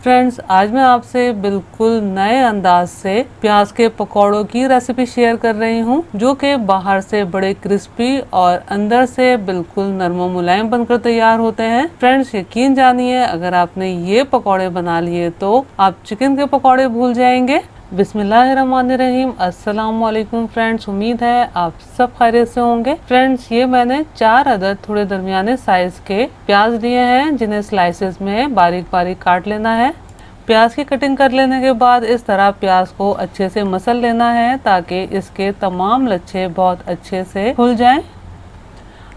Friends, आज मैं आपसे बिल्कुल नए अंदाज से प्याज के पकौड़ों की रेसिपी शेयर कर रही हूँ, जो कि बाहर से बड़े क्रिस्पी और अंदर से बिल्कुल नरम मुलायम बनकर तैयार होते हैं। फ्रेंड्स, यकीन जानिए, अगर आपने ये पकौड़े बना लिए तो आप चिकन के पकौड़े भूल जाएंगे। बिस्मिल्लाहिर्रहमानिर्रहीम। अस्सलाम वालेकुम फ्रेंड्स, उम्मीद है आप सब खैरियत से होंगे। फ्रेंड्स, ये मैंने 4 अदद थोड़े दरमियाने साइज के प्याज लिए हैं, जिन्हें स्लाइसेस में बारीक बारीक काट लेना है। प्याज की कटिंग कर लेने के बाद इस तरह प्याज को अच्छे से मसल लेना है, ताकि इसके तमाम लच्छे बहुत अच्छे से खुल जाएं।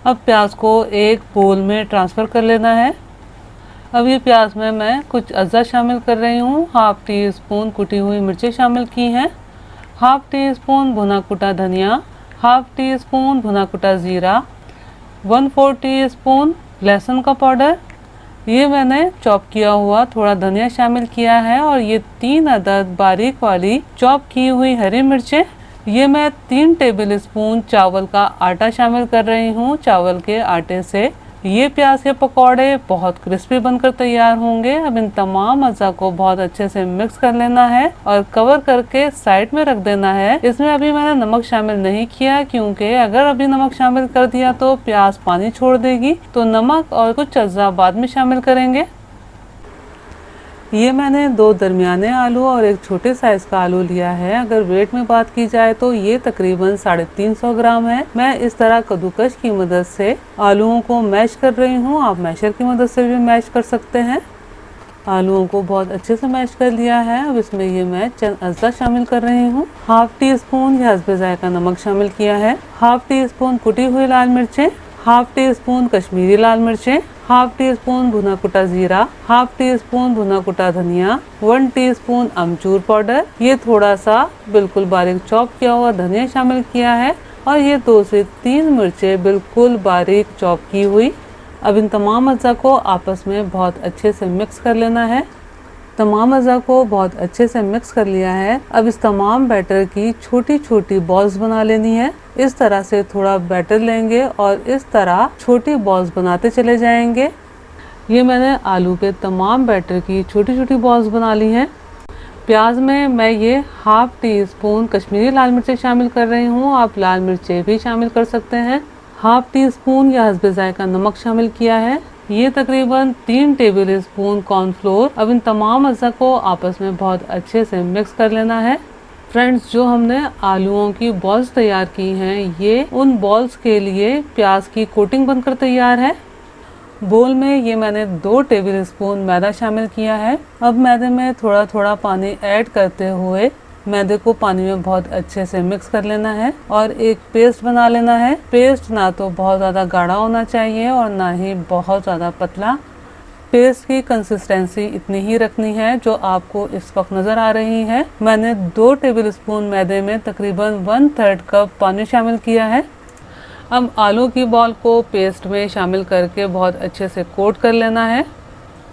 अब प्याज को एक बोल में ट्रांसफ़र कर लेना है। अब ये प्याज में मैं कुछ अज़ा शामिल कर रही हूँ। हाफ टी स्पून कुटी हुई मिर्चें शामिल की हैं, हाफ टी स्पून भुना कुटा धनिया, हाफ टी स्पून भुना कुटा ज़ीरा, 1/4 टी स्पून लहसुन का पाउडर, ये मैंने चॉप किया हुआ थोड़ा धनिया शामिल किया है, और ये 3 अदद बारीक वाली चॉप की हुई हरी मिर्चें। ये मैं 3 टेबल स्पून चावल का आटा शामिल कर रही हूँ। चावल के आटे से ये प्याज के पकौड़े बहुत क्रिस्पी बनकर तैयार होंगे। अब इन तमाम अज़ा को बहुत अच्छे से मिक्स कर लेना है और कवर करके साइड में रख देना है। इसमें अभी मैंने नमक शामिल नहीं किया, क्योंकि अगर अभी नमक शामिल कर दिया तो प्याज पानी छोड़ देगी, तो नमक और कुछ अज़ा बाद में शामिल करेंगे। ये मैंने 2 दरमियाने आलू और एक छोटे साइज का आलू लिया है। अगर वेट में बात की जाए तो ये तकरीबन 350 ग्राम है। मैं इस तरह कद्दूकश की मदद से आलूओं को मैश कर रही हूँ। आप मैशर की मदद से भी मैश कर सकते हैं। आलूओं को बहुत अच्छे से मैश कर लिया है। अब इसमें ये मैं चंद अज़ा शामिल कर रही हूँ। हाफ टी स्पून हस्बे जायका नमक शामिल किया है, हाफ टी स्पून कुटी हुई लाल मिर्चें, हाफ टी स्पून कश्मीरी लाल मिर्चें, हाफ टी स्पून भुना कुटा जीरा, हाफ टी स्पून भुना कुटा धनिया, 1 टीस्पून अमचूर पाउडर, ये थोड़ा सा बिल्कुल बारीक चॉप किया हुआ धनिया शामिल किया है, और ये 2 से 3 मिर्चें बिल्कुल बारीक चॉप की हुई। अब इन तमाम अज़ा को आपस में बहुत अच्छे से मिक्स कर लेना है। तमाम अज़ा को बहुत अच्छे से मिक्स कर लिया है। अब इस तमाम बैटर की छोटी छोटी बॉल्स बना लेनी है। इस तरह से थोड़ा बैटर लेंगे और इस तरह छोटी बॉल्स बनाते चले जाएंगे। ये मैंने आलू के तमाम बैटर की छोटी छोटी बॉल्स बना ली हैं। प्याज में मैं ये हाफ टी स्पून कश्मीरी लाल मिर्चें शामिल कर रही हूँ। आप लाल मिर्चें भी शामिल कर सकते हैं। हाफ टी स्पून या हस्बे जायका नमक शामिल किया है। ये तकरीबन 3 टेबल स्पून कॉर्नफ्लोर। अब इन तमाम अज़ा को आपस में बहुत अच्छे से मिक्स कर लेना है। फ्रेंड्स, जो हमने आलूओं की बॉल्स तैयार की हैं, ये उन बॉल्स के लिए प्याज की कोटिंग बनकर तैयार है। बोल में ये मैंने 2 टेबल स्पून मैदा शामिल किया है। अब मैदे में थोड़ा थोड़ा पानी ऐड करते हुए मैदे को पानी में बहुत अच्छे से मिक्स कर लेना है और एक पेस्ट बना लेना है। पेस्ट ना तो बहुत ज़्यादा गाढ़ा होना चाहिए और ना ही बहुत ज़्यादा पतला। पेस्ट की कंसिस्टेंसी इतनी ही रखनी है जो आपको इस वक्त नज़र आ रही है। मैंने 2 टेबल स्पून मैदे में तकरीबन 1/3 कप पानी शामिल किया है। अब आलू की बॉल को पेस्ट में शामिल करके बहुत अच्छे से कोट कर लेना है।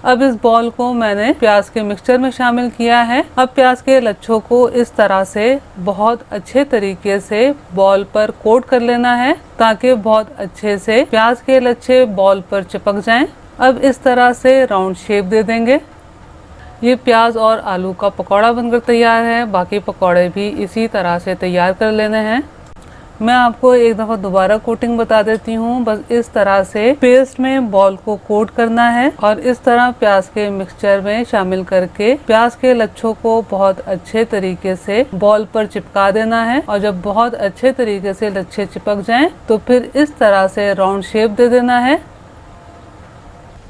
अब इस बॉल को मैंने प्याज के मिक्सचर में शामिल किया है। अब प्याज के लच्छों को इस तरह से बहुत अच्छे तरीके से बॉल पर कोट कर लेना है, ताकि बहुत अच्छे से प्याज के लच्छे बॉल पर चिपक जाएं। अब इस तरह से राउंड शेप दे देंगे। ये प्याज और आलू का पकौड़ा बनकर तैयार है। बाकी पकौड़े भी इसी तरह से तैयार कर लेने हैं। मैं आपको एक दफ़ा दोबारा कोटिंग बता देती हूँ। बस इस तरह से पेस्ट में बॉल को कोट करना है और इस तरह प्याज के मिक्सचर में शामिल करके प्याज के लच्छों को बहुत अच्छे तरीके से बॉल पर चिपका देना है। और जब बहुत अच्छे तरीके से लच्छे चिपक जाएं, तो फिर इस तरह से राउंड शेप दे देना है।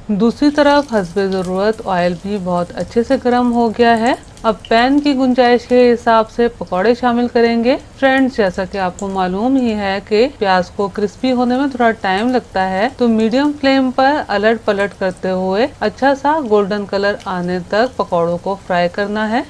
दूसरी तरफ हस्बे ज़रूरत ऑयल भी बहुत अच्छे से गर्म हो गया है। अब पैन की गुंजाइश के हिसाब से पकौड़े शामिल करेंगे। फ्रेंड्स, जैसा कि आपको मालूम ही है कि प्याज को क्रिस्पी होने में थोड़ा टाइम लगता है, तो मीडियम फ्लेम पर अलट पलट करते हुए अच्छा सा गोल्डन कलर आने तक पकौड़ों को फ्राई करना है।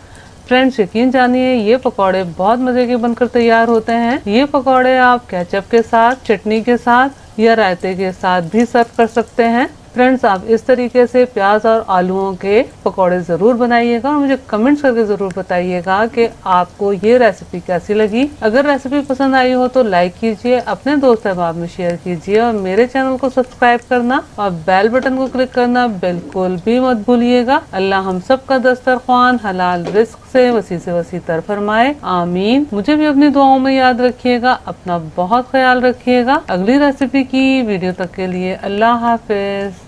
फ्रेंड्स, यकीन जानिए, ये पकौड़े बहुत मज़े के बनकर तैयार होते हैं। ये पकौड़े आप केचप के साथ, चटनी के साथ या रायते के साथ भी सर्व कर सकते हैं। फ्रेंड्स, आप इस तरीके से प्याज और आलूओं के पकौड़े जरूर बनाइएगा और मुझे कमेंट्स करके जरूर बताइएगा कि आपको ये रेसिपी कैसी लगी। अगर रेसिपी पसंद आई हो तो लाइक कीजिए, अपने दोस्त अहबाब में शेयर कीजिए और मेरे चैनल को सब्सक्राइब करना और बेल बटन को क्लिक करना बिल्कुल भी मत भूलिएगा। अल्लाह हम सब का दस्तरख्वान हलाल रिस्क से वसी तर फरमाए, आमीन। मुझे भी अपनी दुआओं में याद रखिएगा। अपना बहुत ख्याल रखिएगा। अगली रेसिपी की वीडियो तक के लिए अल्लाह हाफिज।